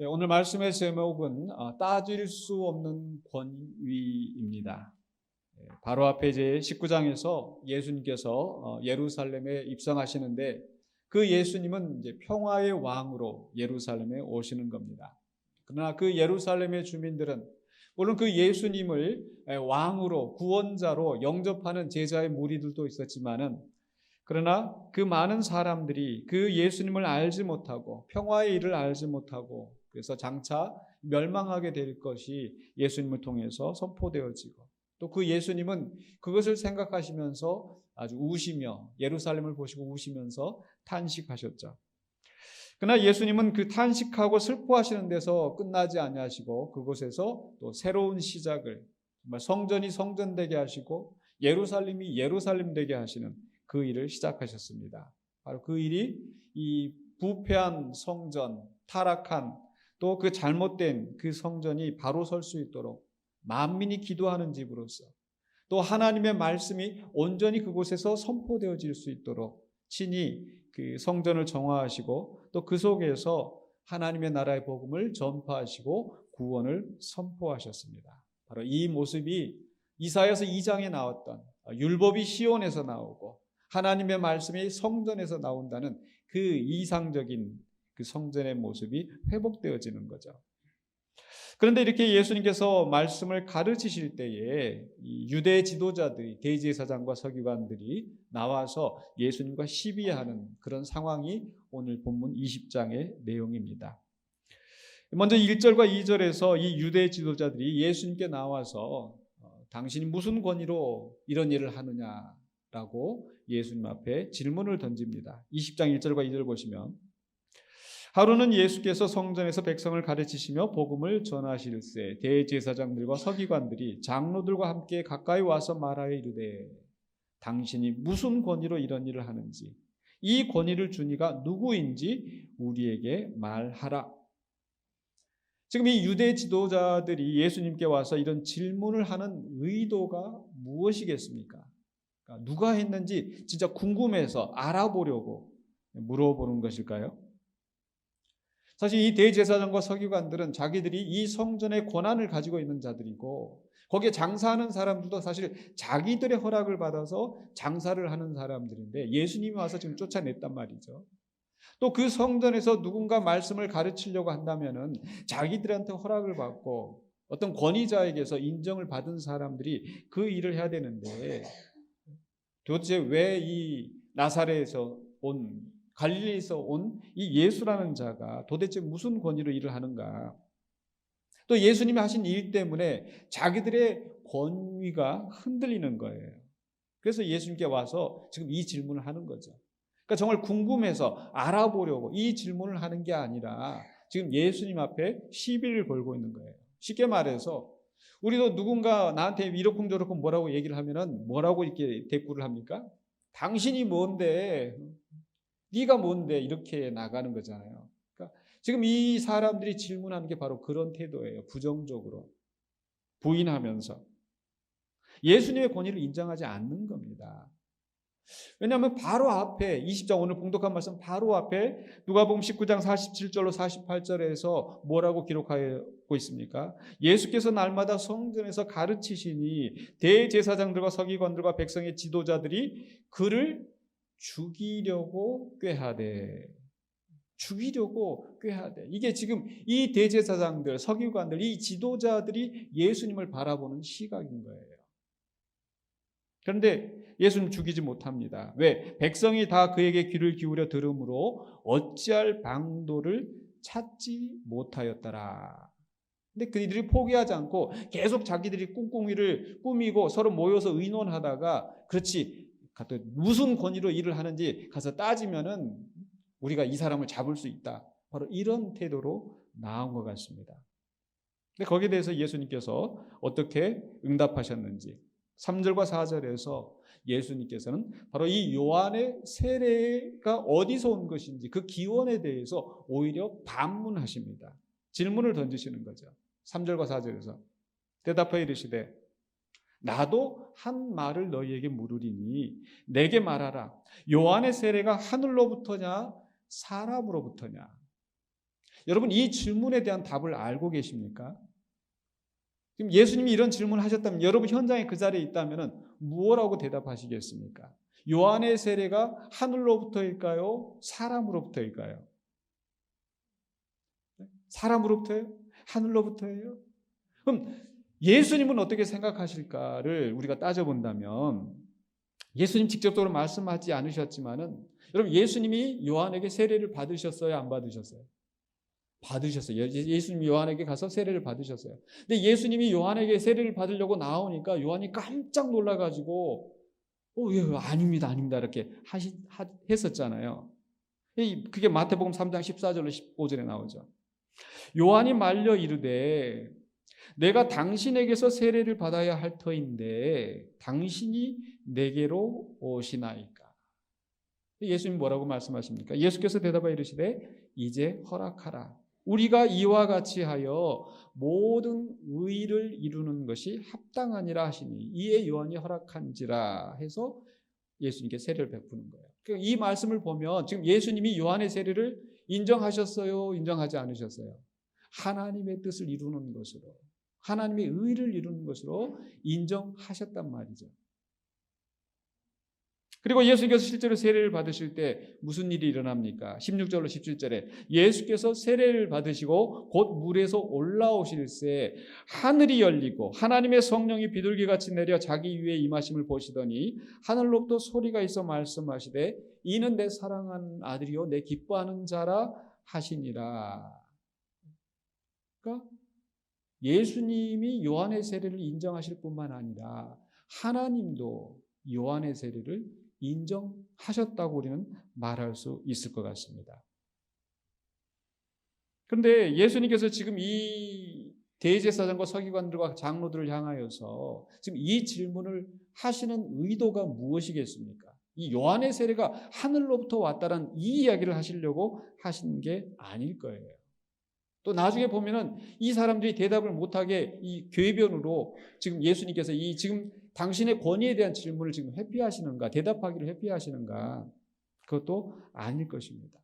네, 오늘 말씀의 제목은 따질 수 없는 권위입니다. 바로 앞에 이제 19장에서 예수님께서 예루살렘에 입성하시는데 그 예수님은 이제 평화의 왕으로 예루살렘에 오시는 겁니다. 그러나 그 예루살렘의 주민들은 물론 그 예수님을 왕으로 구원자로 영접하는 제자의 무리들도 있었지만은 그러나 그 많은 사람들이 그 예수님을 알지 못하고 평화의 일을 알지 못하고 그래서 장차 멸망하게 될 것이 예수님을 통해서 선포되어지고 또 그 예수님은 그것을 생각하시면서 아주 우시며 예루살렘을 보시고 우시면서 탄식하셨죠. 그러나 예수님은 그 탄식하고 슬퍼하시는 데서 끝나지 아니하시고 그곳에서 또 새로운 시작을 정말 성전이 성전되게 하시고 예루살렘이 예루살렘 되게 하시는 그 일을 시작하셨습니다. 바로 그 일이 이 부패한 성전, 타락한 또 그 잘못된 그 성전이 바로 설 수 있도록 만민이 기도하는 집으로서 또 하나님의 말씀이 온전히 그곳에서 선포되어질 수 있도록 친히 그 성전을 정화하시고 또 그 속에서 하나님의 나라의 복음을 전파하시고 구원을 선포하셨습니다. 바로 이 모습이 이사야서 2장에 나왔던 율법이 시온에서 나오고 하나님의 말씀이 성전에서 나온다는 그 이상적인 그 성전의 모습이 회복되어지는 거죠. 그런데 이렇게 예수님께서 말씀을 가르치실 때에 유대 지도자들이 대제사장과 서기관들이 나와서 예수님과 시비하는 그런 상황이 오늘 본문 20장의 내용입니다. 먼저 1절과 2절에서 이 유대 지도자들이 예수님께 나와서 당신이 무슨 권위로 이런 일을 하느냐라고 예수님 앞에 질문을 던집니다. 20장 1절과 2절 보시면 하루는 예수께서 성전에서 백성을 가르치시며 복음을 전하실세 대제사장들과 서기관들이 장로들과 함께 가까이 와서 말하여 이르되 당신이 무슨 권위로 이런 일을 하는지 이 권위를 준 이가 누구인지 우리에게 말하라. 지금 이 유대 지도자들이 예수님께 와서 이런 질문을 하는 의도가 무엇이겠습니까? 그러니까 누가 했는지 진짜 궁금해서 알아보려고 물어보는 것일까요? 사실 이 대제사장과 서기관들은 자기들이 이 성전의 권한을 가지고 있는 자들이고 거기에 장사하는 사람들도 사실 자기들의 허락을 받아서 장사를 하는 사람들인데 예수님이 와서 지금 쫓아냈단 말이죠. 또 그 성전에서 누군가 말씀을 가르치려고 한다면은 자기들한테 허락을 받고 어떤 권위자에게서 인정을 받은 사람들이 그 일을 해야 되는데 도대체 왜 이 나사렛에서 온 갈릴리에서 온 이 예수라는 자가 도대체 무슨 권위로 일을 하는가? 또 예수님이 하신 일 때문에 자기들의 권위가 흔들리는 거예요. 그래서 예수님께 와서 지금 이 질문을 하는 거죠. 그러니까 정말 궁금해서 알아보려고 이 질문을 하는 게 아니라 지금 예수님 앞에 시비를 걸고 있는 거예요. 쉽게 말해서 우리도 누군가 나한테 이러쿵저러쿵 뭐라고 얘기를 하면은 뭐라고 이렇게 대꾸를 합니까? 당신이 뭔데? 네가 뭔데? 이렇게 나가는 거잖아요. 그러니까 지금 이 사람들이 질문하는 게 바로 그런 태도예요. 부정적으로 부인하면서 예수님의 권위를 인정하지 않는 겁니다. 왜냐하면 바로 앞에 20장 오늘 봉독한 말씀 바로 앞에 누가복음 19장 47절로 48절에서 뭐라고 기록하고 있습니까? 예수께서 날마다 성전에서 가르치시니 대제사장들과 서기관들과 백성의 지도자들이 그를 죽이려고 꾀하되 이게 지금 이 대제사장들 서기관들 이 지도자들이 예수님을 바라보는 시각인 거예요. 그런데 예수는 죽이지 못합니다. 왜? 백성이 다 그에게 귀를 기울여 들으므로 어찌할 방도를 찾지 못하였더라. 근데 그들이 포기하지 않고 계속 자기들이 꿍꿍이를 꾸미고 서로 모여서 의논하다가 그렇지 무슨 권위로 일을 하는지 가서 따지면은 우리가 이 사람을 잡을 수 있다. 바로 이런 태도로 나온 것 같습니다. 근데 거기에 대해서 예수님께서 어떻게 응답하셨는지 3절과 4절에서 예수님께서는 바로 이 요한의 세례가 어디서 온 것인지 그 기원에 대해서 오히려 반문하십니다. 질문을 던지시는 거죠. 3절과 4절에서 대답하여 이르시되 나도 한 말을 너희에게 물으리니 내게 말하라. 요한의 세례가 하늘로부터냐 사람으로부터냐? 여러분, 이 질문에 대한 답을 알고 계십니까? 지금 예수님이 이런 질문을 하셨다면 여러분 현장에 그 자리에 있다면 무엇라고 대답하시겠습니까? 요한의 세례가 하늘로부터일까요? 사람으로부터일까요? 사람으로부터예요? 하늘로부터예요? 그럼 예수님은 어떻게 생각하실까를 우리가 따져본다면, 예수님 직접적으로 말씀하지 않으셨지만은 여러분, 예수님이 요한에게 세례를 받으셨어요? 안 받으셨어요? 받으셨어요. 예수님이 요한에게 가서 세례를 받으셨어요. 근데 예수님이 요한에게 세례를 받으려고 나오니까 요한이 깜짝 놀라가지고 예, 아닙니다, 아닙니다 이렇게 했었잖아요. 그게 마태복음 3장 14절로 15절에 나오죠. 요한이 말려 이르되 내가 당신에게서 세례를 받아야 할 터인데 당신이 내게로 오시나이까. 예수님 뭐라고 말씀하십니까? 예수께서 대답하여 이르시되 이제 허락하라. 우리가 이와 같이 하여 모든 의를 이루는 것이 합당하니라 하시니 이에 요한이 허락한지라 해서 예수님께 세례를 베푸는 거예요. 이 말씀을 보면 지금 예수님이 요한의 세례를 인정하셨어요? 인정하지 않으셨어요? 하나님의 뜻을 이루는 것으로, 하나님의 의를 이루는 것으로 인정하셨단 말이죠. 그리고 예수께서 실제로 세례를 받으실 때 무슨 일이 일어납니까? 16절로 17절에 예수께서 세례를 받으시고 곧 물에서 올라오실새 하늘이 열리고 하나님의 성령이 비둘기같이 내려 자기 위에 임하심을 보시더니 하늘로부터 소리가 있어 말씀하시되 이는 내 사랑하는 아들이요 내 기뻐하는 자라 하시니라. 그러니까 예수님이 요한의 세례를 인정하실 뿐만 아니라 하나님도 요한의 세례를 인정하셨다고 우리는 말할 수 있을 것 같습니다. 그런데 예수님께서 지금 이 대제사장과 서기관들과 장로들을 향하여서 지금 이 질문을 하시는 의도가 무엇이겠습니까? 이 요한의 세례가 하늘로부터 왔다는 이 이야기를 하시려고 하신 게 아닐 거예요. 또 나중에 보면은 이 사람들이 대답을 못하게 이 궤변으로 지금 예수님께서 이 지금 당신의 권위에 대한 질문을 지금 회피하시는가, 대답하기를 회피하시는가, 그것도 아닐 것입니다.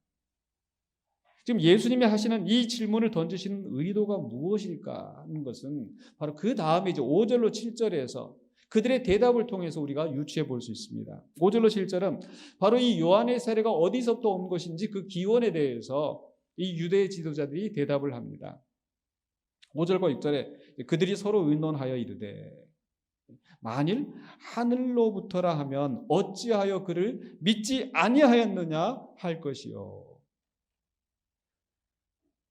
지금 예수님이 하시는 이 질문을 던지시는 의도가 무엇일까 하는 것은 바로 그 다음에 이제 5절로 7절에서 그들의 대답을 통해서 우리가 유추해 볼 수 있습니다. 5절로 7절은 바로 이 요한의 세례가 어디서부터 온 것인지 그 기원에 대해서 이 유대 지도자들이 대답을 합니다. 5절과 6절에 그들이 서로 의논하여 이르되 만일 하늘로부터라 하면 어찌하여 그를 믿지 아니하였느냐 할 것이요.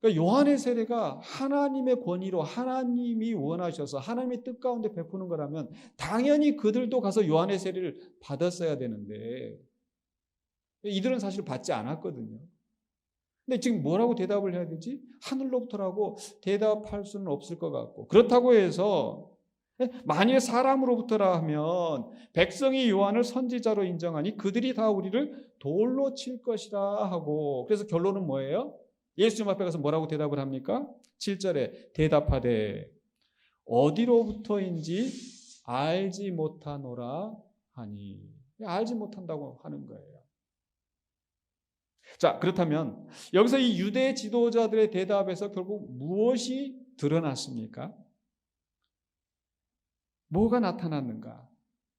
그러니까 요한의 세례가 하나님의 권위로 하나님이 원하셔서 하나님의 뜻 가운데 베푸는 거라면 당연히 그들도 가서 요한의 세례를 받았어야 되는데 이들은 사실 받지 않았거든요. 근데 지금 뭐라고 대답을 해야 되지? 하늘로부터라고 대답할 수는 없을 것 같고, 그렇다고 해서 만일 사람으로부터라 하면 백성이 요한을 선지자로 인정하니 그들이 다 우리를 돌로 칠 것이라 하고, 그래서 결론은 뭐예요? 예수님 앞에 가서 뭐라고 대답을 합니까? 7절에 대답하되 어디로부터인지 알지 못하노라 하니, 알지 못한다고 하는 거예요. 자, 그렇다면 여기서 이 유대 지도자들의 대답에서 결국 무엇이 드러났습니까? 뭐가 나타났는가?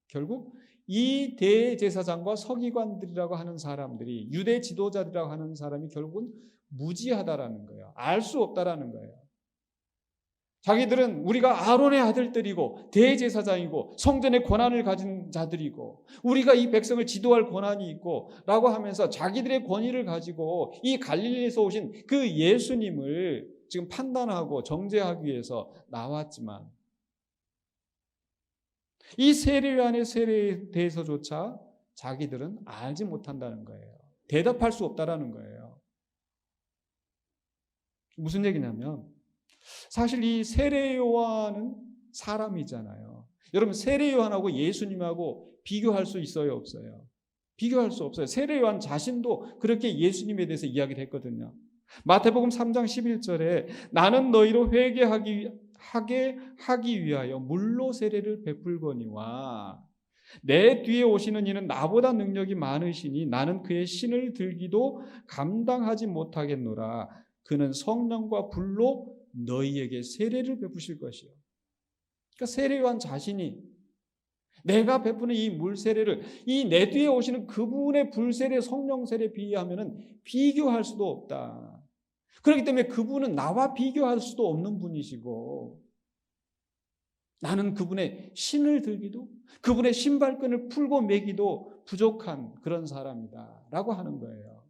결국 이 대제사장과 서기관들이라고 하는 사람들이, 유대 지도자들이라고 하는 사람이 결국은 무지하다라는 거예요. 알 수 없다라는 거예요. 자기들은 우리가 아론의 아들들이고 대제사장이고 성전의 권한을 가진 자들이고 우리가 이 백성을 지도할 권한이 있고 라고 하면서 자기들의 권위를 가지고 이 갈릴리에서 오신 그 예수님을 지금 판단하고 정죄하기 위해서 나왔지만 이 세례요한의 세례에 대해서조차 자기들은 알지 못한다는 거예요. 대답할 수 없다라는 거예요. 무슨 얘기냐면 사실 이 세례요한은 사람이잖아요. 여러분, 세례요한하고 예수님하고 비교할 수 있어요, 없어요? 비교할 수 없어요. 세례요한 자신도 그렇게 예수님에 대해서 이야기를 했거든요. 마태복음 3장 11절에 나는 너희로 회개하게 하기 위하여 물로 세례를 베풀거니와 내 뒤에 오시는 이는 나보다 능력이 많으시니 나는 그의 신을 들기도 감당하지 못하겠노라. 그는 성령과 불로 너희에게 세례를 베푸실 것이요. 그러니까 세례 요한 자신이 내가 베푸는 이 물세례를 이 내 뒤에 오시는 그분의 불세례 성령 세례에 비하면은 비교할 수도 없다. 그렇기 때문에 그분은 나와 비교할 수도 없는 분이시고 나는 그분의 신을 들기도 그분의 신발끈을 풀고 매기도 부족한 그런 사람이다 라고 하는 거예요.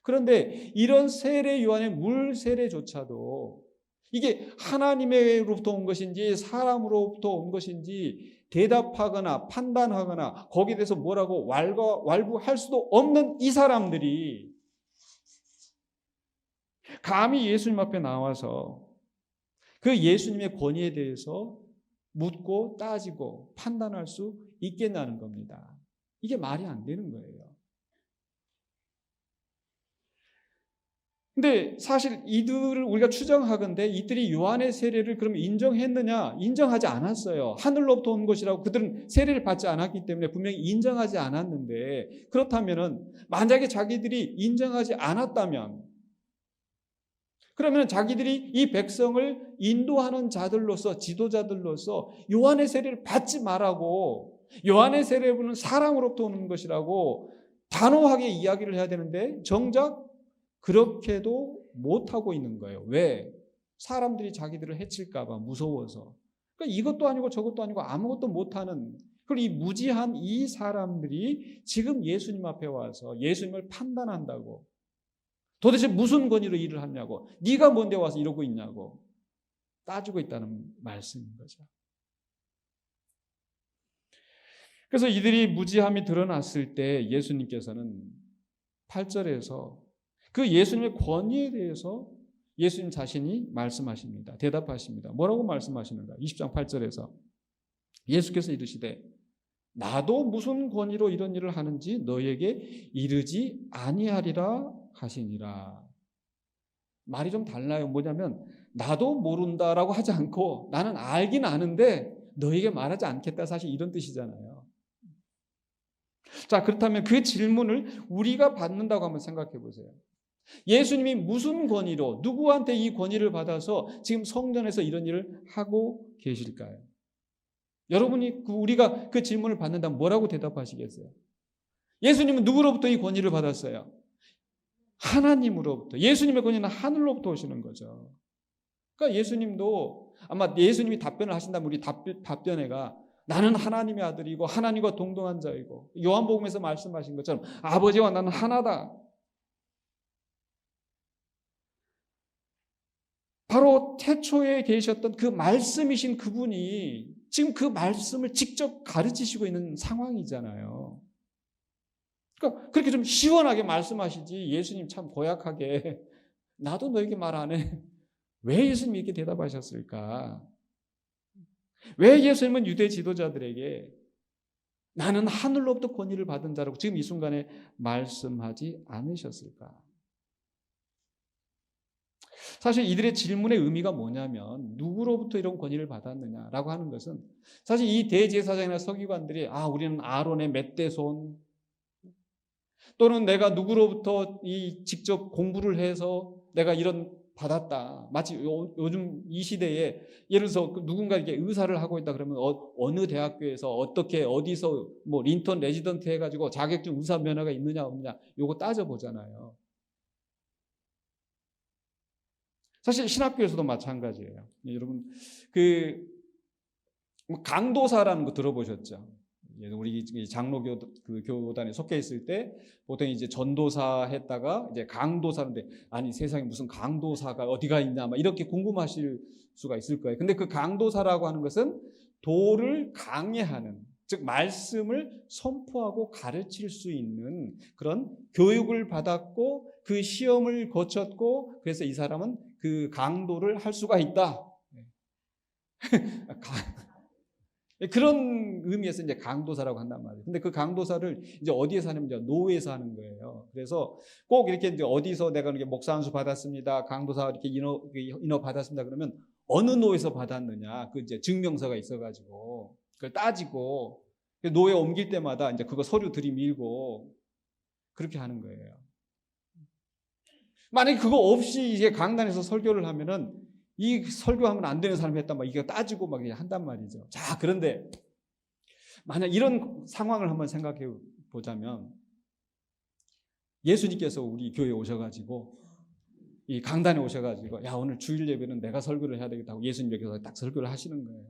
그런데 이런 세례 요한의 물 세례조차도 이게 하나님으로부터 온 것인지 사람으로부터 온 것인지 대답하거나 판단하거나 거기에 대해서 뭐라고 왈부할 수도 없는 이 사람들이 감히 예수님 앞에 나와서 그 예수님의 권위에 대해서 묻고 따지고 판단할 수 있겠냐는 겁니다. 이게 말이 안 되는 거예요. 근데 사실 이들을 우리가 추정하건대 이들이 요한의 세례를 그럼 인정했느냐? 인정하지 않았어요. 하늘로부터 온 것이라고 그들은 세례를 받지 않았기 때문에 분명히 인정하지 않았는데 그렇다면은 만약에 자기들이 인정하지 않았다면 그러면 자기들이 이 백성을 인도하는 자들로서 지도자들로서 요한의 세례를 받지 말라고 요한의 세례는 사람으로부터 오는 것이라고 단호하게 이야기를 해야 되는데 정작 그렇게도 못하고 있는 거예요. 왜? 사람들이 자기들을 해칠까 봐 무서워서. 그러니까 이것도 아니고 저것도 아니고 아무것도 못하는 그리고 이 무지한 이 사람들이 지금 예수님 앞에 와서 예수님을 판단한다고 도대체 무슨 권위로 일을 하냐고 네가 뭔데 와서 이러고 있냐고 따지고 있다는 말씀인 거죠. 그래서 이들이 무지함이 드러났을 때 예수님께서는 8절에서 그 예수님의 권위에 대해서 예수님 자신이 말씀하십니다. 대답하십니다. 뭐라고 말씀하시는가? 20장 8절에서 예수께서 이르시되 나도 무슨 권위로 이런 일을 하는지 너희에게 이르지 아니하리라 하시니라. 말이 좀 달라요. 뭐냐면 나도 모른다라고 하지 않고 나는 알긴 아는데 너희에게 말하지 않겠다. 사실 이런 뜻이잖아요. 자, 그렇다면 그 질문을 우리가 받는다고 한번 생각해 보세요. 예수님이 무슨 권위로 누구한테 이 권위를 받아서 지금 성전에서 이런 일을 하고 계실까요? 여러분이 우리가 그 질문을 받는다면 뭐라고 대답하시겠어요? 예수님은 누구로부터 이 권위를 받았어요? 하나님으로부터. 예수님의 권위는 하늘로부터 오시는 거죠. 그러니까 예수님도 아마 예수님이 답변을 하신다면 우리 답변에가 나는 하나님의 아들이고 하나님과 동등한 자이고 요한복음에서 말씀하신 것처럼 아버지와 나는 하나다. 바로 태초에 계셨던 그 말씀이신 그분이 지금 그 말씀을 직접 가르치시고 있는 상황이잖아요. 그러니까 그렇게 좀 시원하게 말씀하시지 예수님 참 고약하게 나도 너에게 말 안 해. 왜 예수님이 이렇게 대답하셨을까? 왜 예수님은 유대 지도자들에게 나는 하늘로부터 권위를 받은 자라고 지금 이 순간에 말씀하지 않으셨을까? 사실 이들의 질문의 의미가 뭐냐면 누구로부터 이런 권위를 받았느냐라고 하는 것은 사실 이 대제사장이나 서기관들이 우리는 아론의 맏대손 또는 내가 누구로부터 이 직접 공부를 해서 내가 이런 받았다. 마치 요즘 이 시대에 예를 들어서 누군가 이렇게 의사를 하고 있다 그러면 어느 대학교에서 어떻게 어디서 뭐 린턴 레지던트 해가지고 자격증 의사 면허가 있느냐 없느냐 요거 따져보잖아요. 사실 신학교에서도 마찬가지예요. 여러분 그 강도사라는 거 들어보셨죠? 우리 장로교 그 교단에 속해 있을 때 보통 이제 전도사 했다가 이제 강도사인데 아니 세상에 무슨 강도사가 어디가 있냐 막 이렇게 궁금하실 수가 있을 거예요. 근데 그 강도사라고 하는 것은 도를 강해하는 즉 말씀을 선포하고 가르칠 수 있는 그런 교육을 받았고 그 시험을 거쳤고 그래서 이 사람은 그 강도를 할 수가 있다. 그런 의미에서 이제 강도사라고 한단 말이에요. 근데 그 강도사를 이제 어디에서 하냐면 이제 노예에서 하는 거예요. 그래서 꼭 이렇게 이제 어디서 내가 이렇게 목사 한 수 받았습니다. 강도사 이렇게 인허 받았습니다. 그러면 어느 노예에서 받았느냐 그 이제 증명서가 있어가지고 그걸 따지고 노예 옮길 때마다 이제 그거 서류 들이밀고 그렇게 하는 거예요. 만약에 그거 없이 이게 강단에서 설교를 하면은 이 설교하면 안 되는 사람이 했단 말이야. 이거 따지고 막 한단 말이죠. 자, 그런데 만약 이런 상황을 한번 생각해 보자면 예수님께서 우리 교회에 오셔가지고 이 강단에 오셔가지고 야, 오늘 주일 예배는 내가 설교를 해야 되겠다고 예수님께서 딱 설교를 하시는 거예요.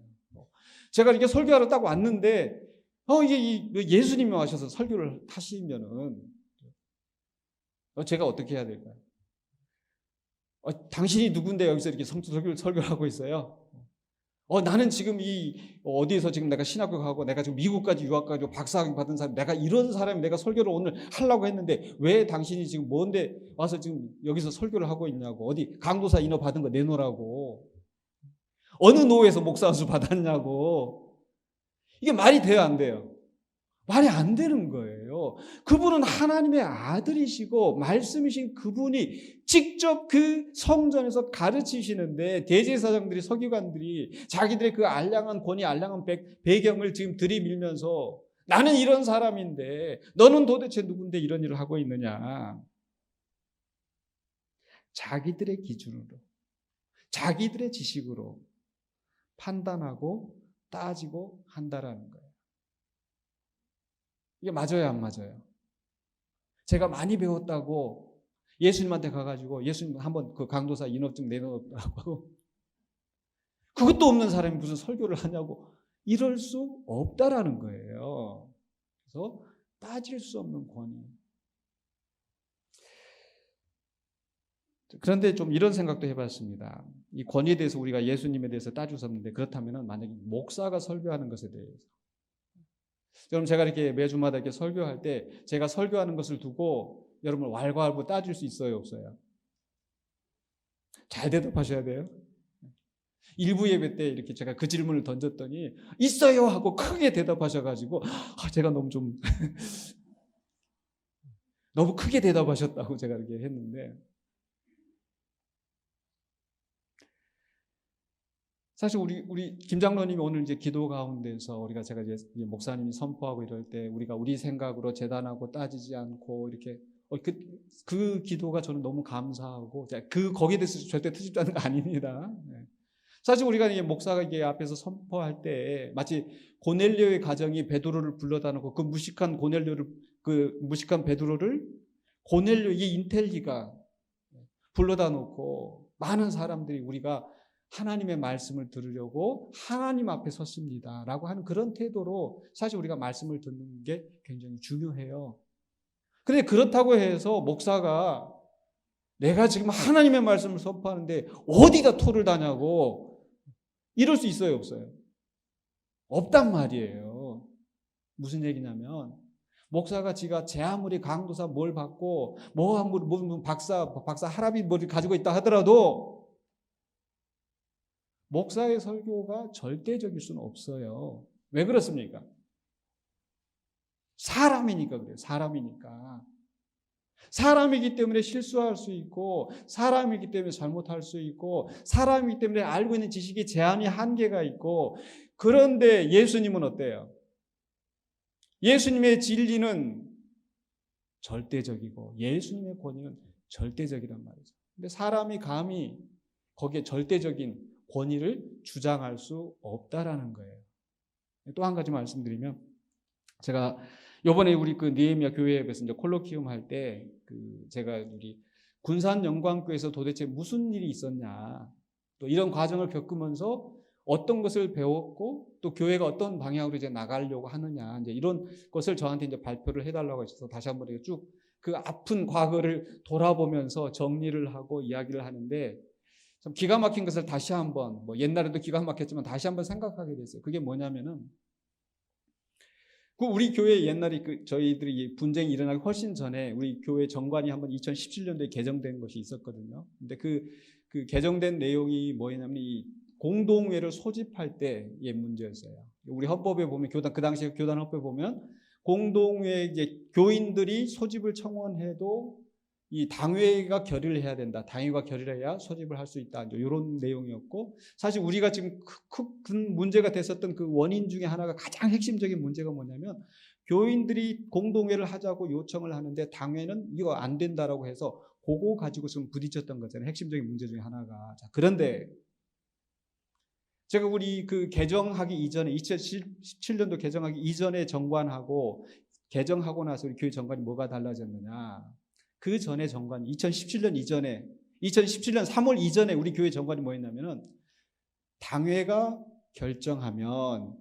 제가 이렇게 설교하러 딱 왔는데 이게 예수님이 와셔서 설교를 하시면은 제가 어떻게 해야 될까요? 당신이 누군데 여기서 이렇게 설교를 하고 있어요? 나는 지금 어디에서 지금 내가 신학교 가고 내가 지금 미국까지 유학 가고 박사학위 받은 사람, 내가 이런 사람이 내가 설교를 오늘 하려고 했는데 왜 당신이 지금 뭔데 와서 지금 여기서 설교를 하고 있냐고. 어디 강도사 인허 받은 거 내놓으라고. 어느 노회에서 목사 안수 받았냐고. 이게 말이 돼요, 안 돼요? 말이 안 되는 거예요. 그분은 하나님의 아들이시고 말씀이신 그분이 직접 그 성전에서 가르치시는데 대제사장들이 서기관들이 자기들의 그 알량한 권위, 알량한 배경을 지금 들이밀면서 나는 이런 사람인데 너는 도대체 누군데 이런 일을 하고 있느냐. 자기들의 기준으로, 자기들의 지식으로 판단하고 따지고 한다라는 거예요. 이게 맞아요, 안 맞아요? 제가 많이 배웠다고 예수님한테 가가지고 예수님 한번 그 강도사 인업증 내놓으라고 그것도 없는 사람이 무슨 설교를 하냐고 이럴 수 없다라는 거예요. 그래서 따질 수 없는 권위. 그런데 좀 이런 생각도 해봤습니다. 이 권위에 대해서 우리가 예수님에 대해서 따질 수 없는데 그렇다면 만약에 목사가 설교하는 것에 대해서 여러분 제가 이렇게 매주마다 이렇게 설교할 때 제가 설교하는 것을 두고 여러분 왈가왈부 따질 수 있어요, 없어요? 잘 대답하셔야 돼요. 일부 예배 때 이렇게 제가 그 질문을 던졌더니 있어요 하고 크게 대답하셔가지고 제가 너무 좀 너무 크게 대답하셨다고 제가 이렇게 했는데 사실 우리 김장로님이 오늘 이제 기도 가운데서 제가 이제 목사님이 선포하고 이럴 때 우리가 우리 생각으로 재단하고 따지지 않고 이렇게 그 기도가 저는 너무 감사하고 거기에 대해서 절대 트집자는 거 아닙니다. 사실 우리가 이제 목사가 이게 앞에서 선포할 때 마치 고넬료의 가정이 베드로를 불러다 놓고 그 무식한 베드로를 고넬료 이 인텔리가 불러다 놓고 많은 사람들이 우리가 하나님의 말씀을 들으려고 하나님 앞에 섰습니다 라고 하는 그런 태도로 사실 우리가 말씀을 듣는 게 굉장히 중요해요. 그런데 그렇다고 해서 목사가 내가 지금 하나님의 말씀을 선포하는데 어디다 토를 다냐고 이럴 수 있어요, 없어요? 없단 말이에요. 무슨 얘기냐면 목사가 지가 제 아무리 강도사 뭘 받고 뭐 박사 할아비 뭘 가지고 있다 하더라도 목사의 설교가 절대적일 수는 없어요. 왜 그렇습니까? 사람이니까 그래요. 사람이니까. 사람이기 때문에 실수할 수 있고 사람이기 때문에 잘못할 수 있고 사람이기 때문에 알고 있는 지식이 제한이 한계가 있고 그런데 예수님은 어때요? 예수님의 진리는 절대적이고 예수님의 권위는 절대적이란 말이죠. 근데 사람이 감히 거기에 절대적인 권위를 주장할 수 없다라는 거예요. 또 한 가지 말씀드리면 제가 이번에 우리 그 느헤미야 교회에서 이제 콜로키움 할 때 제가 우리 군산 영광교회에서 도대체 무슨 일이 있었냐 또 이런 과정을 겪으면서 어떤 것을 배웠고 또 교회가 어떤 방향으로 이제 나가려고 하느냐 이제 이런 것을 저한테 이제 발표를 해달라고 하셔서 다시 한번 쭉 그 아픈 과거를 돌아보면서 정리를 하고 이야기를 하는데 참 기가 막힌 것을 다시 한번 옛날에도 기가 막혔지만 다시 한번 생각하게 됐어요. 그게 뭐냐면은 우리 교회 옛날에 저희들이 분쟁이 일어나기 훨씬 전에 우리 교회 정관이 한번 2017년도에 개정된 것이 있었거든요. 근데 그 개정된 내용이 뭐냐면 이 공동회를 소집할 때의 문제였어요. 우리 헌법에 보면 그 당시에 교단 헌법에 보면 공동회 이제 교인들이 소집을 청원해도 이 당회가 결의를 해야 된다. 당회가 결의를 해야 소집을 할 수 있다. 이런 내용이었고 사실 우리가 지금 큰 문제가 됐었던 그 원인 중에 하나가 가장 핵심적인 문제가 뭐냐면 교인들이 공동회를 하자고 요청을 하는데 당회는 이거 안 된다라고 해서 그거 가지고 좀 부딪혔던 거잖아요. 핵심적인 문제 중에 하나가. 자, 그런데 제가 우리 그 개정하기 이전에 2017년도 개정하기 이전에 정관하고 개정하고 나서 우리 교회 정관이 뭐가 달라졌느냐? 그 전에 정관 2017년 이전에 2017년 3월 이전에 우리 교회 정관이 뭐였냐면은 당회가 결정하면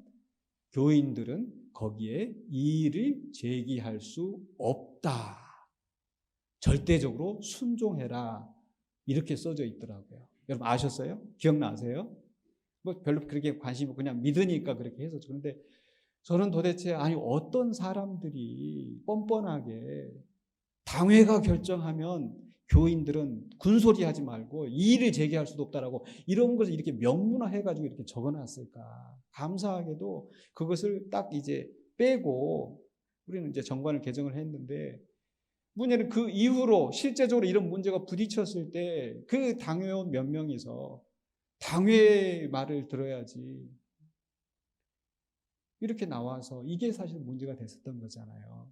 교인들은 거기에 이의를 제기할 수 없다. 절대적으로 순종해라. 이렇게 써져 있더라고요. 여러분 아셨어요? 기억나세요? 뭐 별로 그렇게 관심이 그냥 믿으니까 그렇게 해서. 그런데 저는 도대체 아니 어떤 사람들이 뻔뻔하게 당회가 결정하면 교인들은 군소리 하지 말고 이의를 제기할 수도 없다라고 이런 것을 이렇게 명문화해가지고 이렇게 적어놨을까. 감사하게도 그것을 딱 이제 빼고 우리는 이제 정관을 개정을 했는데 문제는 그 이후로 실제적으로 이런 문제가 부딪혔을 때 그 당회원 몇 명이서 당회의 말을 들어야지 이렇게 나와서 이게 사실 문제가 됐었던 거잖아요.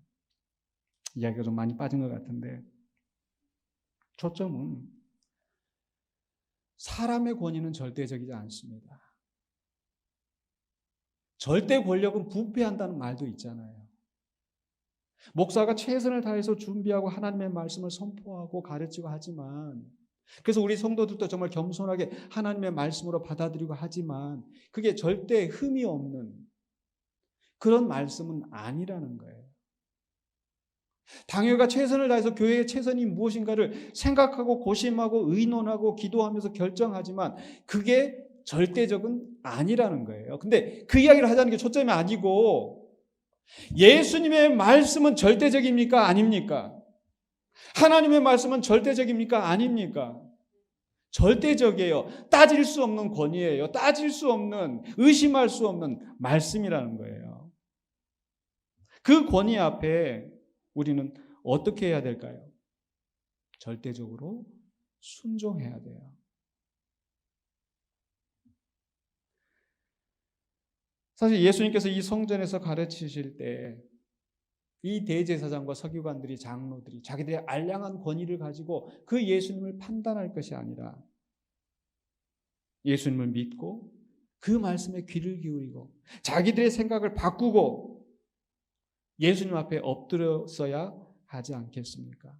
이야기가 좀 많이 빠진 것 같은데 초점은 사람의 권위는 절대적이지 않습니다. 절대 권력은 부패한다는 말도 있잖아요. 목사가 최선을 다해서 준비하고 하나님의 말씀을 선포하고 가르치고 하지만 그래서 우리 성도들도 정말 겸손하게 하나님의 말씀으로 받아들이고 하지만 그게 절대 흠이 없는 그런 말씀은 아니라는 거예요. 당회가 최선을 다해서 교회의 최선이 무엇인가를 생각하고 고심하고 의논하고 기도하면서 결정하지만 그게 절대적은 아니라는 거예요. 근데 그 이야기를 하자는 게 초점이 아니고 예수님의 말씀은 절대적입니까? 아닙니까? 하나님의 말씀은 절대적입니까? 아닙니까? 절대적이에요. 따질 수 없는 권위예요. 따질 수 없는, 의심할 수 없는 말씀이라는 거예요. 그 권위 앞에 우리는 어떻게 해야 될까요? 절대적으로 순종해야 돼요. 사실 예수님께서 이 성전에서 가르치실 때 이 대제사장과 서기관들이 장로들이 자기들의 알량한 권위를 가지고 그 예수님을 판단할 것이 아니라 예수님을 믿고 그 말씀에 귀를 기울이고 자기들의 생각을 바꾸고 예수님 앞에 엎드렸어야 하지 않겠습니까?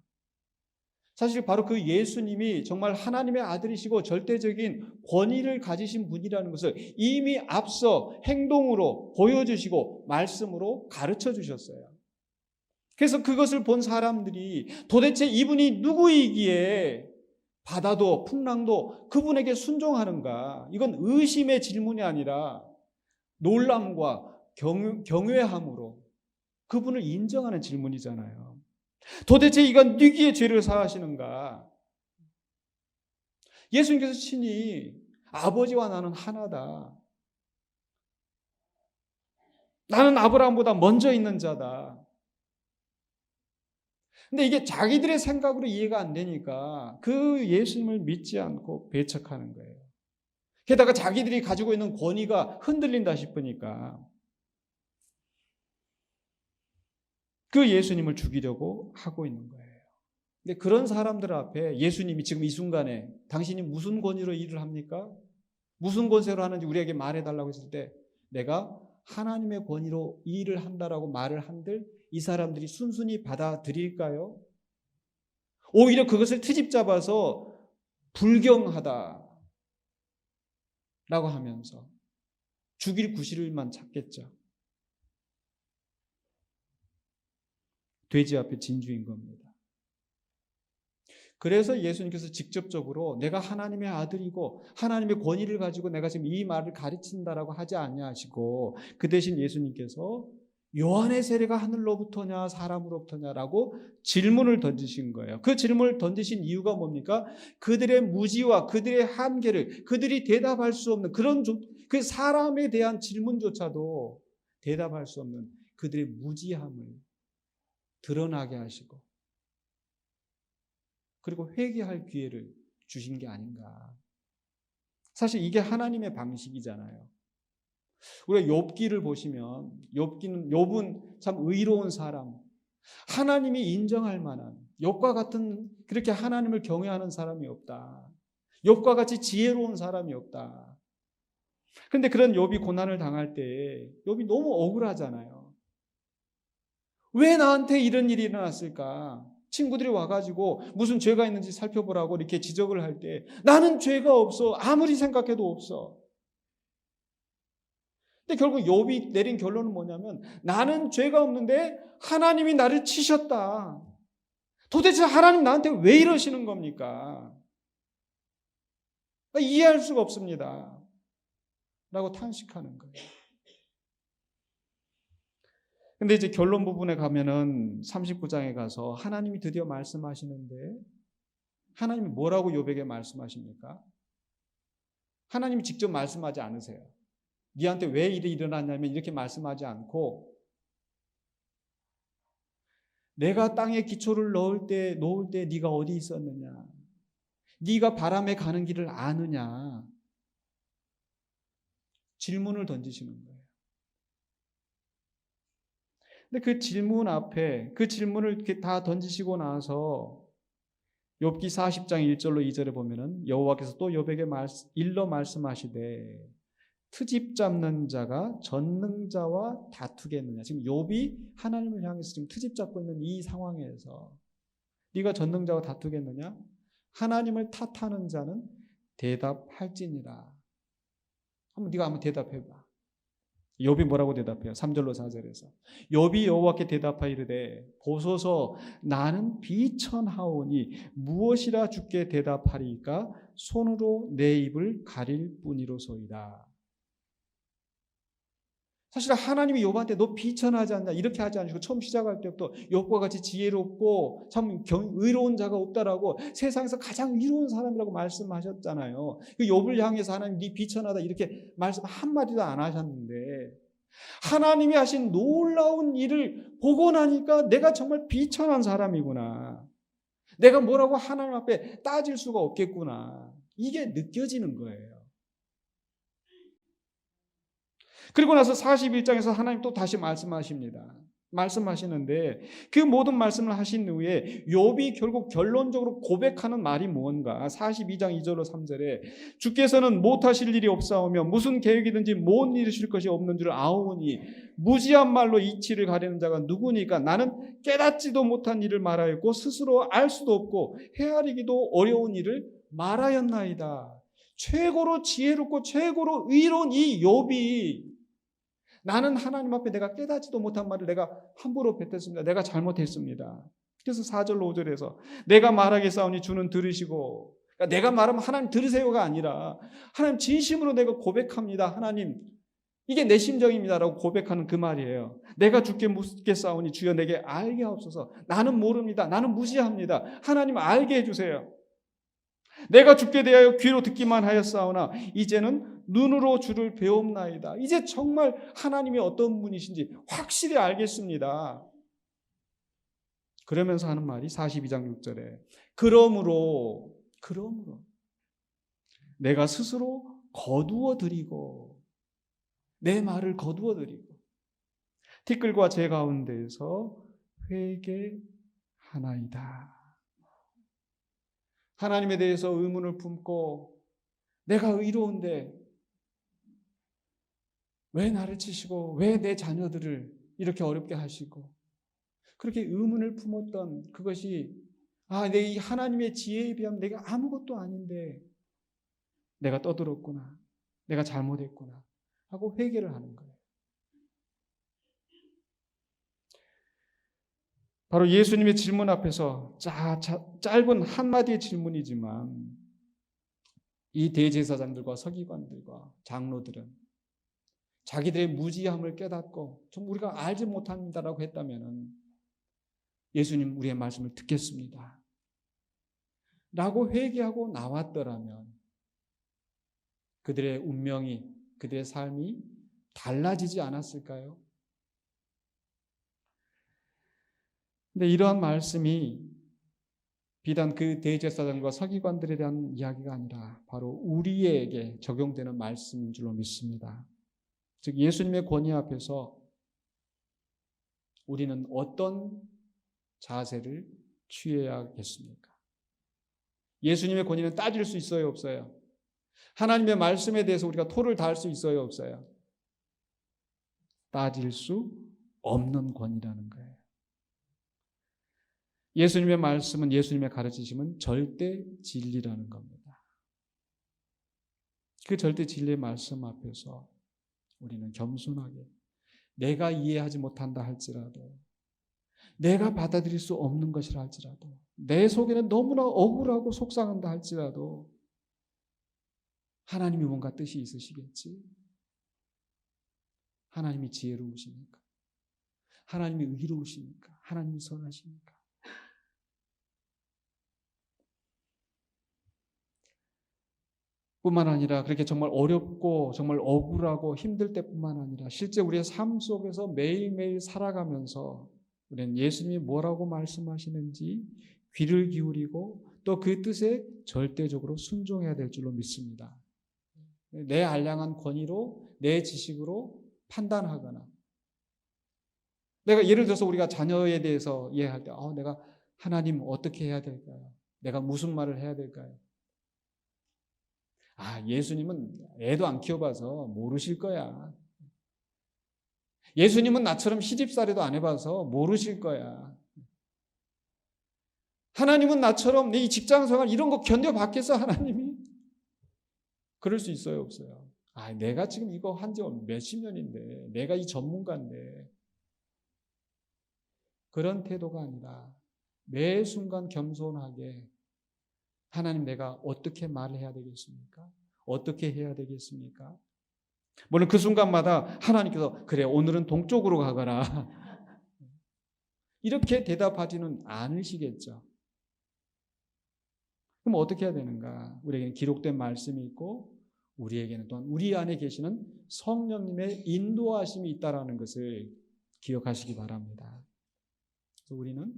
사실 바로 그 예수님이 정말 하나님의 아들이시고 절대적인 권위를 가지신 분이라는 것을 이미 앞서 행동으로 보여주시고 말씀으로 가르쳐 주셨어요. 그래서 그것을 본 사람들이 도대체 이분이 누구이기에 바다도 풍랑도 그분에게 순종하는가? 이건 의심의 질문이 아니라 놀람과 경외함으로 그분을 인정하는 질문이잖아요. 도대체 이건 누구의 죄를 사하시는가? 예수님께서 친히 아버지와 나는 하나다. 나는 아브라함보다 먼저 있는 자다. 근데 이게 자기들의 생각으로 이해가 안 되니까 그 예수님을 믿지 않고 배척하는 거예요. 게다가 자기들이 가지고 있는 권위가 흔들린다 싶으니까 그 예수님을 죽이려고 하고 있는 거예요. 근데 그런 사람들 앞에 예수님이 지금 이 순간에 당신이 무슨 권위로 일을 합니까? 무슨 권세로 하는지 우리에게 말해달라고 했을 때 내가 하나님의 권위로 일을 한다라고 말을 한들 이 사람들이 순순히 받아들일까요? 오히려 그것을 트집 잡아서 불경하다라고 하면서 죽일 구실만 찾겠죠. 돼지 앞에 진주인 겁니다. 그래서 예수님께서 직접적으로 내가 하나님의 아들이고 하나님의 권위를 가지고 내가 지금 이 말을 가르친다라고 하지 아니하시고 그 대신 예수님께서 요한의 세례가 하늘로부터냐 사람으로부터냐라고 질문을 던지신 거예요. 그 질문을 던지신 이유가 뭡니까? 그들의 무지와 그들의 한계를 그들이 대답할 수 없는 그런 그 사람에 대한 질문조차도 대답할 수 없는 그들의 무지함을 드러나게 하시고 그리고 회개할 기회를 주신 게 아닌가. 사실 이게 하나님의 방식이잖아요. 우리가 욥기를 보시면 욥은 참 의로운 사람, 하나님이 인정할 만한 욥과 같은 그렇게 하나님을 경외하는 사람이 없다. 욥과 같이 지혜로운 사람이 없다. 그런데 그런 욥이 고난을 당할 때 욥이 너무 억울하잖아요. 왜 나한테 이런 일이 일어났을까? 친구들이 와가지고 무슨 죄가 있는지 살펴보라고 이렇게 지적을 할 때 나는 죄가 없어. 아무리 생각해도 없어. 근데 결국 욥이 내린 결론은 뭐냐면 나는 죄가 없는데 하나님이 나를 치셨다. 도대체 하나님 나한테 왜 이러시는 겁니까? 이해할 수가 없습니다. 라고 탄식하는 거예요. 근데 이제 결론 부분에 가면은 39장에 가서 하나님이 드디어 말씀하시는데 하나님이 뭐라고 욥에게 말씀하십니까? 하나님이 직접 말씀하지 않으세요. 니한테 왜 일이 일어났냐면 이렇게 말씀하지 않고 내가 땅에 기초를 놓을 때 네가 어디 있었느냐? 네가 바람에 가는 길을 아느냐? 질문을 던지시는 거예요. 근데 그 질문 앞에 그 질문을 이렇게 다 던지시고 나서 욥기 40장 1절로 2절에 보면은 여호와께서 또 욥에게 일러 말씀하시되 트집 잡는 자가 전능자와 다투겠느냐. 지금 욥이 하나님을 향해서 지금 트집 잡고 있는 이 상황에서 네가 전능자와 다투겠느냐? 하나님을 탓하는 자는 대답할지니라. 네가 한번 대답해 봐. 욥이 뭐라고 대답해요? 3절로 4절에서 욥이 여호와께 대답하이르되 보소서 나는 비천하오니 무엇이라 주께 대답하리이까 손으로 내 입을 가릴 뿐이로소이다. 사실 하나님이 욥한테 너 비천하지 않냐 이렇게 하지 않으시고 처음 시작할 때부터 욥과 같이 지혜롭고 참 의로운 자가 없다라고 세상에서 가장 의로운 사람이라고 말씀하셨잖아요. 그 욥을 향해서 하나님 네 비천하다 이렇게 말씀 한마디도 안 하셨는데 하나님이 하신 놀라운 일을 보고 나니까 내가 정말 비천한 사람이구나. 내가 뭐라고 하나님 앞에 따질 수가 없겠구나. 이게 느껴지는 거예요. 그리고 나서 41장에서 하나님 또 다시 말씀하십니다. 말씀하시는데 그 모든 말씀을 하신 후에 욥이 결국 결론적으로 고백하는 말이 무언가 42장 2절로 3절에 주께서는 못하실 일이 없사오며 무슨 계획이든지 못 이루실 것이 없는 줄 아오니 무지한 말로 이치를 가리는 자가 누구니까 나는 깨닫지도 못한 일을 말하였고 스스로 알 수도 없고 헤아리기도 어려운 일을 말하였나이다. 최고로 지혜롭고 최고로 의로운 이 욥이 나는 하나님 앞에 내가 깨닫지도 못한 말을 내가 함부로 뱉었습니다. 내가 잘못했습니다. 그래서 4절로 5절에서 내가 말하겠사오니 주는 들으시고 그러니까 내가 말하면 하나님 들으세요가 아니라 하나님 진심으로 내가 고백합니다. 하나님 이게 내 심정입니다라고 고백하는 그 말이에요. 내가 주께 묻겠사오니 주여 내게 알게 하옵소서. 나는 모릅니다. 나는 무지합니다. 하나님 알게 해주세요. 내가 주께 대하여 귀로 듣기만 하였사오나 이제는 눈으로 주를 배움나이다. 이제 정말 하나님이 어떤 분이신지 확실히 알겠습니다. 그러면서 하는 말이 42장 6절에 그러므로 내가 스스로 거두어 드리고 내 말을 거두어 드리고 티끌과 제 가운데에서 회개하나이다. 하나님에 대해서 의문을 품고 내가 의로운데 왜 나를 치시고 왜 내 자녀들을 이렇게 어렵게 하시고 그렇게 의문을 품었던 그것이 내 이 하나님의 지혜에 비하면 내가 아무것도 아닌데 내가 떠들었구나. 내가 잘못했구나 하고 회개를 하는 거예요. 바로 예수님의 질문 앞에서 짧은 한마디의 질문이지만 이 대제사장들과 서기관들과 장로들은 자기들의 무지함을 깨닫고 좀 우리가 알지 못합니다라고 했다면 예수님 우리의 말씀을 듣겠습니다 라고 회개하고 나왔더라면 그들의 운명이 그들의 삶이 달라지지 않았을까요? 근데 이러한 말씀이 비단 그 대제사장과 서기관들에 대한 이야기가 아니라 바로 우리에게 적용되는 말씀인 줄로 믿습니다. 즉 예수님의 권위 앞에서 우리는 어떤 자세를 취해야겠습니까? 예수님의 권위는 따질 수 있어요, 없어요? 하나님의 말씀에 대해서 우리가 토를 다할 수 있어요, 없어요? 따질 수 없는 권위라는 거예요. 예수님의 말씀은, 예수님의 가르치심은 절대 진리라는 겁니다. 그 절대 진리의 말씀 앞에서 우리는 겸손하게, 내가 이해하지 못한다 할지라도, 내가 받아들일 수 없는 것이라 할지라도, 내 속에는 너무나 억울하고 속상한다 할지라도 하나님이 뭔가 뜻이 있으시겠지? 하나님이 지혜로우시니까, 하나님이 의로우시니까, 하나님이 선하시니까. 뿐만 아니라 그렇게 정말 어렵고 정말 억울하고 힘들 때뿐만 아니라 실제 우리의 삶 속에서 매일매일 살아가면서 우리는 예수님이 뭐라고 말씀하시는지 귀를 기울이고 또 그 뜻에 절대적으로 순종해야 될 줄로 믿습니다. 내 알량한 권위로, 내 지식으로 판단하거나, 내가 예를 들어서 우리가 자녀에 대해서 이해할 때 내가 하나님 어떻게 해야 될까요? 내가 무슨 말을 해야 될까요? 예수님은 애도 안 키워봐서 모르실 거야. 예수님은 나처럼 시집살이도 안 해봐서 모르실 거야. 하나님은 나처럼 이 직장생활 이런 거 견뎌봤겠어, 하나님이? 그럴 수 있어요, 없어요? 내가 지금 이거 한 지 몇십 년인데, 내가 이 전문가인데. 그런 태도가 아니라 매 순간 겸손하게, 하나님, 내가 어떻게 말을 해야 되겠습니까? 어떻게 해야 되겠습니까? 물론 그 순간마다 하나님께서 그래, 오늘은 동쪽으로 가거라 이렇게 대답하지는 않으시겠죠. 그럼 어떻게 해야 되는가? 우리에게는 기록된 말씀이 있고 우리에게는 또한 우리 안에 계시는 성령님의 인도하심이 있다는 것을 기억하시기 바랍니다. 그래서 우리는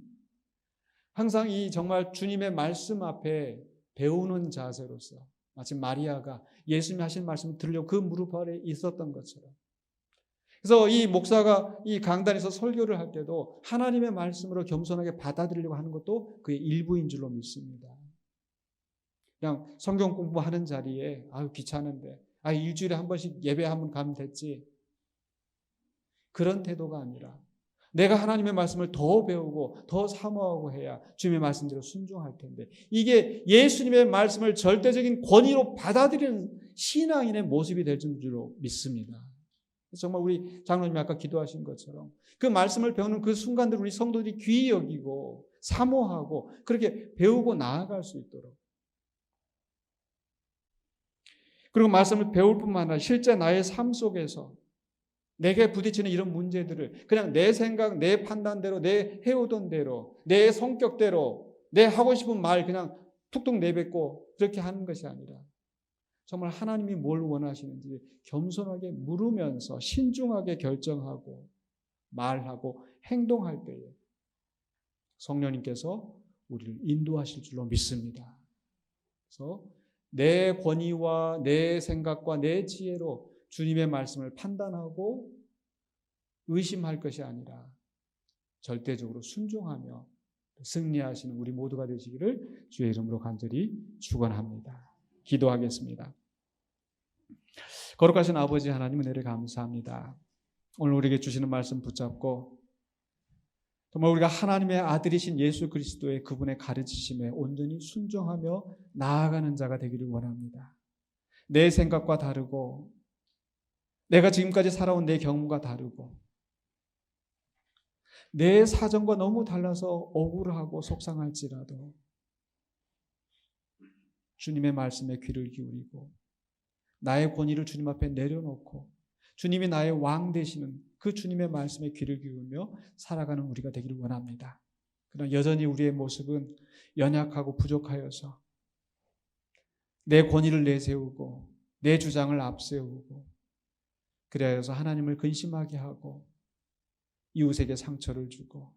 항상 이 정말 주님의 말씀 앞에 배우는 자세로서, 마치 마리아가 예수님이 하신 말씀을 들으려고 그 무릎 아래 있었던 것처럼, 그래서 이 목사가 이 강단에서 설교를 할 때도 하나님의 말씀으로 겸손하게 받아들이려고 하는 것도 그의 일부인 줄로 믿습니다. 그냥 성경 공부하는 자리에 귀찮은데 일주일에 한 번씩 예배 한 번 가면 됐지, 그런 태도가 아니라 내가 하나님의 말씀을 더 배우고 더 사모하고 해야 주님의 말씀대로 순종할 텐데, 이게 예수님의 말씀을 절대적인 권위로 받아들이는 신앙인의 모습이 될 줄로 믿습니다. 정말 우리 장로님이 아까 기도하신 것처럼 그 말씀을 배우는 그 순간들 우리 성도들이 귀히 여기고 사모하고 그렇게 배우고 나아갈 수 있도록, 그리고 말씀을 배울 뿐만 아니라 실제 나의 삶 속에서 내게 부딪히는 이런 문제들을 그냥 내 생각, 내 판단대로, 내 해오던 대로, 내 성격대로, 내 하고 싶은 말 그냥 툭툭 내뱉고 그렇게 하는 것이 아니라 정말 하나님이 뭘 원하시는지 겸손하게 물으면서 신중하게 결정하고 말하고 행동할 때에 성령님께서 우리를 인도하실 줄로 믿습니다. 그래서 내 권위와 내 생각과 내 지혜로 주님의 말씀을 판단하고 의심할 것이 아니라 절대적으로 순종하며 승리하시는 우리 모두가 되시기를 주의 이름으로 간절히 축원합니다. 기도하겠습니다. 거룩하신 아버지 하나님, 은혜를 감사합니다. 오늘 우리에게 주시는 말씀 붙잡고 정말 우리가 하나님의 아들이신 예수 그리스도의 그분의 가르치심에 온전히 순종하며 나아가는 자가 되기를 원합니다. 내 생각과 다르고 내가 지금까지 살아온 내 경험과 다르고 내 사정과 너무 달라서 억울하고 속상할지라도 주님의 말씀에 귀를 기울이고 나의 권위를 주님 앞에 내려놓고 주님이 나의 왕 되시는 그 주님의 말씀에 귀를 기울이며 살아가는 우리가 되기를 원합니다. 그러나 여전히 우리의 모습은 연약하고 부족하여서 내 권위를 내세우고 내 주장을 앞세우고 그래서 하나님을 근심하게 하고 이웃에게 상처를 주고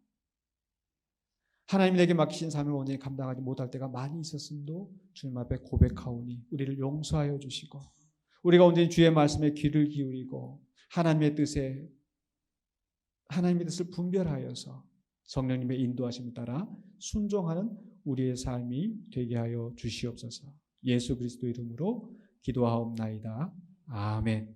하나님이 내게 맡기신 사명을 온전히 감당하지 못할 때가 많이 있었음도 주님 앞에 고백하오니 우리를 용서하여 주시고 우리가 온전히 주의 말씀에 귀를 기울이고 하나님의 뜻을 분별하여서 성령님의 인도하심을 따라 순종하는 우리의 삶이 되게 하여 주시옵소서. 예수 그리스도 이름으로 기도하옵나이다. 아멘.